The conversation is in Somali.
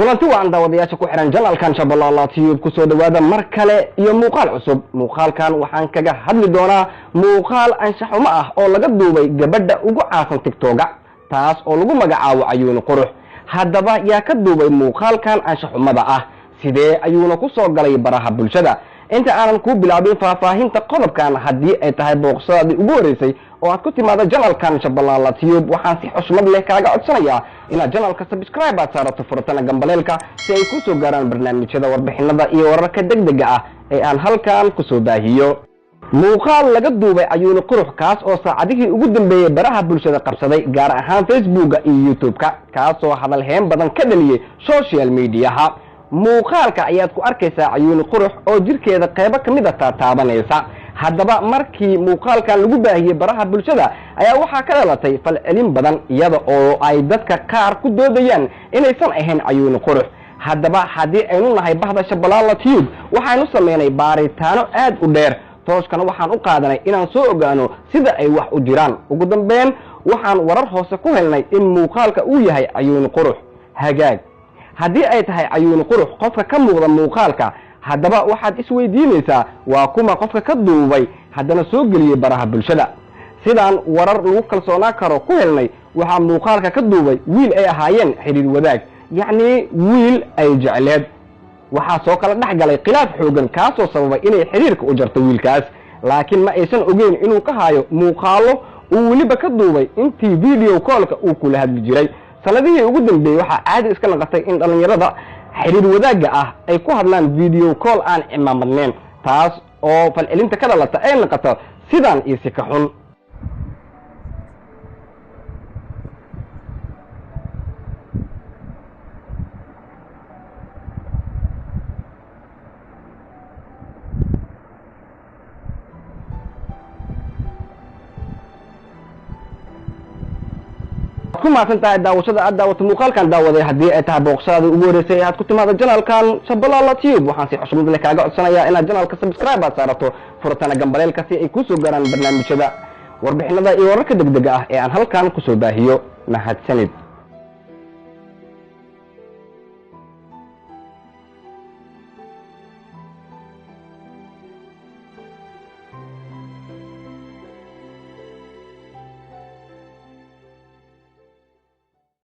kulanti waan daawadayaasha ku xiran janalkan Shabeellaha TV ku soo dhawaada mar kale iyo muuqaal cusub. muuqaalkan waxaan kaga hadli doonaa muuqaal anshaxumo ah oo laga duubay gabadha ugu caasan TikTok-ga taas oo lagu magacaabo Ayuun Qurux. haddaba yaa ka duubay muuqaalkan anshaxumada ah sidee ayuuna ku soo galay baraha bulshada. inta aanan ku bilaabin faahfaahinta qodobkan haddii ay tahay booqashadii ugu horeysay oo aad ku timaado janalkan Shabeellaha TV waxaan si xushmad leh kaaga codsanayaa inaad janalka subscribe aad saarato furtana gambaleelka si ay ku soo gaaraan barnaamijyada warbixinada iyo wararka degdega ah ee aan halkan ku soo baahiyo. muuqaal laga duubay Ayuun Qurux kaas oo saacadihii ugu dambeeyay baraha bulshada qabsaday gaar ahaan Facebook iyo YouTube-ka kaas oo hadal heen badan ka dhaliyay social media-ha. muuqaalka ayaad ku arkaysaa Ayuun Qurux oo jirkeeda qaybo kamid ah taabanaysa. haddaba markii muuqaalkan lagu baahiyay baraha bulshada ayaa waxaa ka dhalatay falcelin badan iyada oo ay dadka qaar ku doodayaan inaysan ahayn Ayuun Qurux. haddaba haddii aynu nahay bahda Shabeellaha TV waxaanu sameynay baaritaano aad u dheer tooskana waxaan u qaadanay inaan soo ogaano sida ay wax u jiraan. ugu dambeyn waxaan warar hoose ku helnay in muuqaalka uu yahay Ayuun Qurux. hagaag haddii ay tahay Ayuun Qurux qofka ka muuqda muuqaalka haddaba waxaad isweydiinaysaa waa kuma qofka ka duubay haddana soo geliyay baraha bulshada. sidaan warar lagu kalsoonaa karo ku helnay waxaa muuqaalka ka duubay wiil ay ahaayeen xiriir wadaag yacni wiil ay jecleed. waxaa soo kala dhex galay khilaaf xoogan kaasoo sababay inay xiriirka u jarto wiilkaas laakiin ma aysan ogeyn inuu ka hayo muuqaalo uu weliba ka duubay intii video call-ka uu kula hadli jiray. sanadihii ugu dambeeyay waxaa caadi iska naqatay in dhalinyarada xiriir wadaagga ah ay ku hadlaan video call aan imaamadneen taas oo falcelinta ka dhalata ay noqoto sidaan iyo si ka xun. kuma santaa daawashada aad daawato muuqaalkan daawaday haddii ay tahay booqashada ugu horeysay aad ku timaado janalkan Shabeellaha TV waxaan si xushmad leh kaaga codsanayaa inaad janalka subscribe aad saarato furtana gambaleelka si ay ku soo gaaraan barnaamijyada warbixinada iyo wararka degdega ah ee aan halkan ku soo baahiyo. mahadsanid.